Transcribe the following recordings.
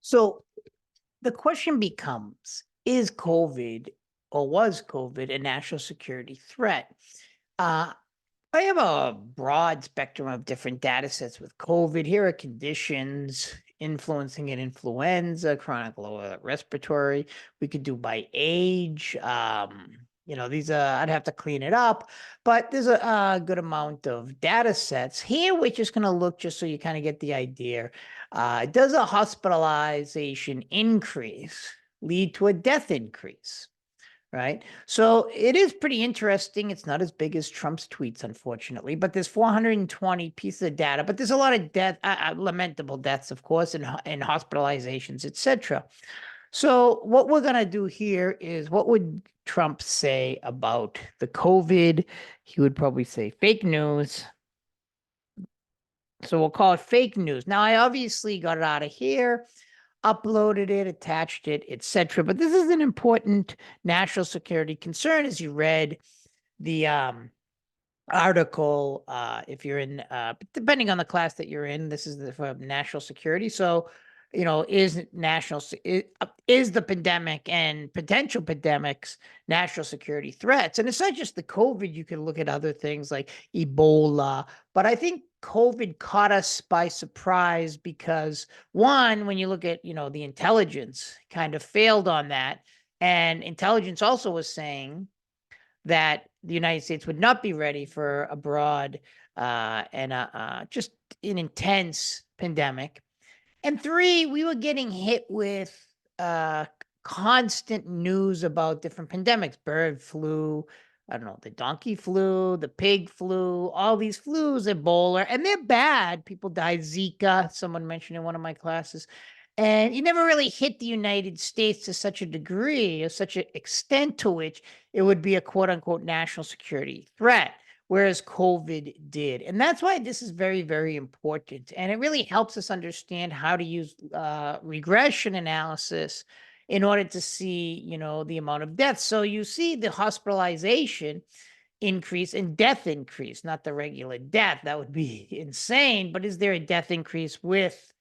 So the question becomes, is COVID or was COVID a national security threat? Uh, I have a broad spectrum of different data sets with COVID. Here are conditions influencing it: influenza, chronic lower respiratory. We could do by age. These I'd have to clean it up, but there's a good amount of data sets here. We're just going to look just so you kind of get the idea. Does a hospitalization increase lead to a death increase? Right. So it is pretty interesting. It's not as big as Trump's tweets, unfortunately, but there's 420 pieces of data, but there's a lot of lamentable deaths, of course, and hospitalizations, etc. So what we're going to do here is, what would Trump say about the COVID? He would probably say fake news. So we'll call it fake news. Now, I obviously got it out of here, uploaded it, attached it, etc. But this is an important national security concern, as you read the article. If you're in, depending on the class that you're in, this is for national security. So, is the pandemic and potential pandemics national security threats? And it's not just the COVID. You can look at other things like Ebola, but I think COVID caught us by surprise because, one, when you look at, the intelligence kind of failed on that. And intelligence also was saying that the United States would not be ready for a broad and just an intense pandemic. And three, we were getting hit with constant news about different pandemics: bird flu, I don't know, the donkey flu, the pig flu, all these flus, Ebola, and they're bad. People died. Zika, someone mentioned in one of my classes. And it never really hit the United States to such a degree, or such an extent to which it would be a quote unquote national security threat, whereas COVID did. And that's why this is very, very important. And it really helps us understand how to use regression analysis in order to see, the amount of deaths. So you see the hospitalization increase and death increase, not the regular death. That would be insane. But is there a death increase with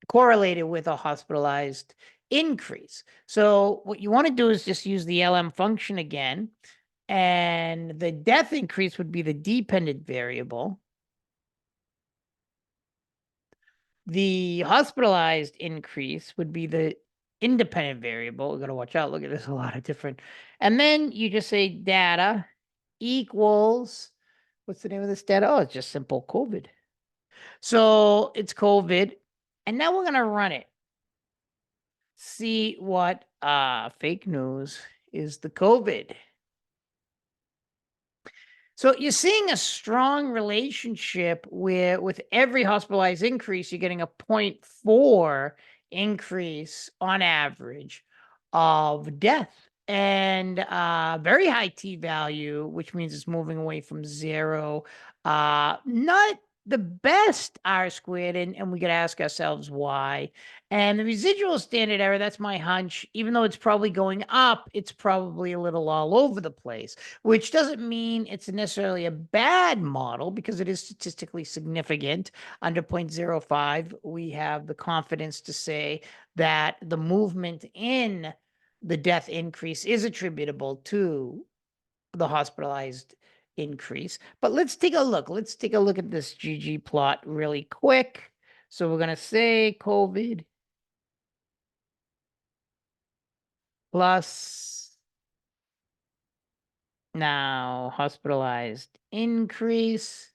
correlated with a hospitalized increase? So what you want to do is just use the LM function again. And the death increase would be the dependent variable. The hospitalized increase would be the independent variable. We got to watch out. Look at this, a lot of different. And then you just say data equals, what's the name of this data? Oh, it's just simple COVID. So it's COVID. And now we're going to run it. See what fake news is the COVID. So you're seeing a strong relationship where with every hospitalized increase, you're getting a 0.4 increase on average of death, and very high T value, which means it's moving away from zero. Not the best R squared, and we could ask ourselves why. And the residual standard error, that's my hunch, even though it's probably going up, it's probably a little all over the place, which doesn't mean it's necessarily a bad model because it is statistically significant. Under 0.05, we have the confidence to say that the movement in the death increase is attributable to the hospitalized increase. But let's take a look. Let's take a look at this GG plot really quick. So we're going to say COVID plus now hospitalized increase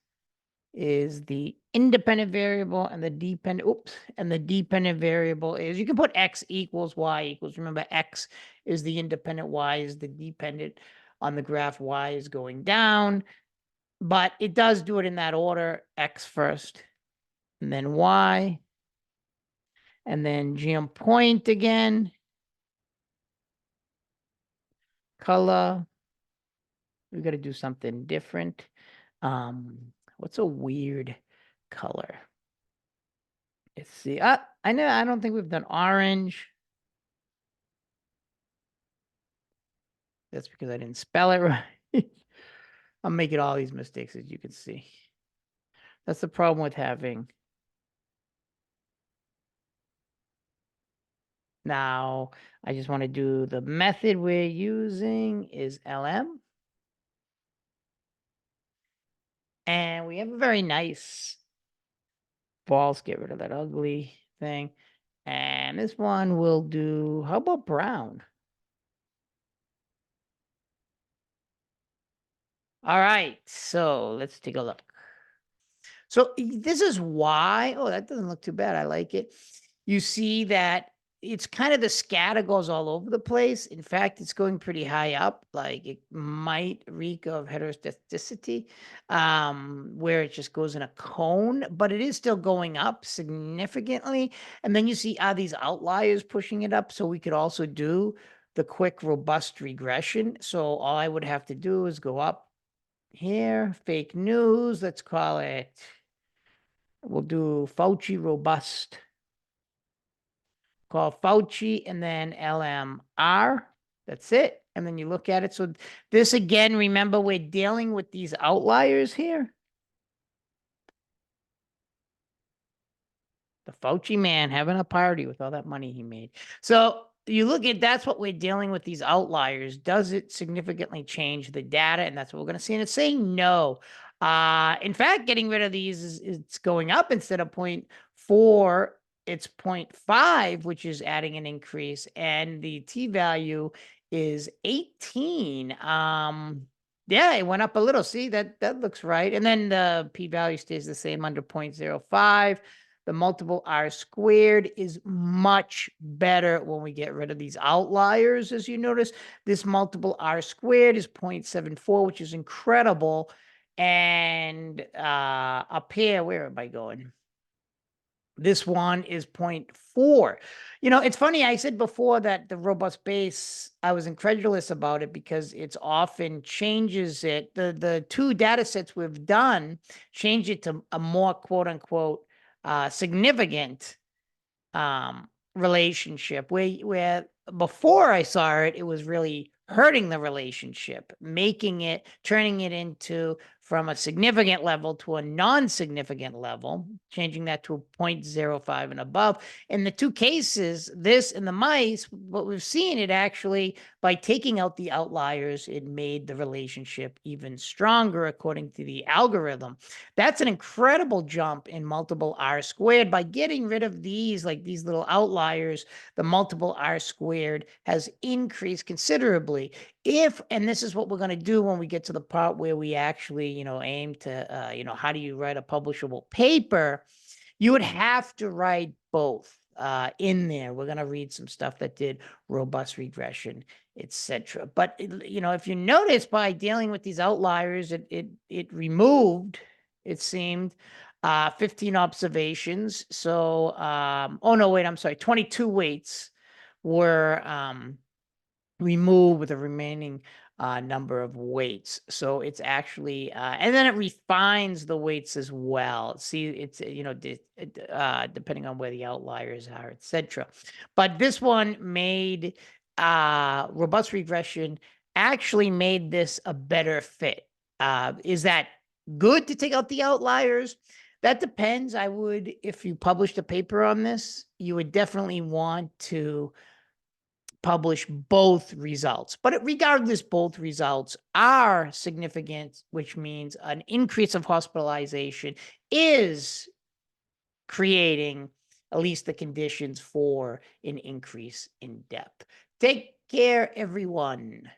is the independent variable, and the dependent variable is, you can put X equals Y equals. Remember, X is the independent, Y is the dependent. On the graph, Y is going down, but it does do it in that order: X first, and then Y, and then GM point again, color. We got to do something different. What's a weird color? Let's see. I don't think we've done orange. That's because I didn't spell it right. I'm making all these mistakes, as you can see. That's the problem with having Now, I just want to do the method we're using is LM. And we have a very nice balls. Get rid of that ugly thing. And this one will do, how about brown? All right, so let's take a look. So this is why, oh, that doesn't look too bad. I like it. You see that it's kind of the scatter goes all over the place. In fact, it's going pretty high up. Like it might reek of heterostaticity, where it just goes in a cone, but it is still going up significantly. And then you see these outliers pushing it up. So we could also do the quick robust regression. So all I would have to do is go up here, fake news, let's call it, we'll do Fauci robust. Call Fauci and then LMR. That's it. And then you look at it. So this again, remember, we're dealing with these outliers here. The Fauci man having a party with all that money he made. So you look at that's what we're dealing with, these outliers. Does it significantly change the data? And that's what we're going to see. And it's saying no. In fact, getting rid of these is it's going up instead of 0.4, it's 0.5, which is adding an increase. And the t-value is 18. Yeah, it went up a little. See, that looks right. And then the p-value stays the same under 0.05. The multiple R squared is much better when we get rid of these outliers. As you notice, this multiple R squared is 0.74, which is incredible. And up here, where am I going? This one is 0.4. You know, it's funny. I said before that the robust base, I was incredulous about it because it's often changes it. The two data sets we've done change it to a more quote unquote significant relationship where before I saw it, it was really hurting the relationship, turning it into from a significant level to a non-significant level, changing that to a 0.05 and above. In the two cases, this and the mice, what we've seen, it actually, by taking out the outliers, it made the relationship even stronger according to the algorithm. That's an incredible jump in multiple R squared. By getting rid of these, like these little outliers, the multiple R squared has increased considerably. And this is what we're going to do when we get to the part where we actually, aim to, how do you write a publishable paper? You would have to write both in there. We're going to read some stuff that did robust regression, etc. But if you notice, by dealing with these outliers, it removed, it seemed, 15 observations. So oh no, wait, I'm sorry, 22 weights were removed with the remaining number of weights. So it's actually, and then it refines the weights as well. See, it's, depending on where the outliers are, etc. But this one made robust regression actually made this a better fit. Is that good to take out the outliers? That depends. If you published a paper on this, you would definitely want to publish both results. But regardless, both results are significant, which means an increase of hospitalization is creating at least the conditions for an increase in depth. Take care, everyone.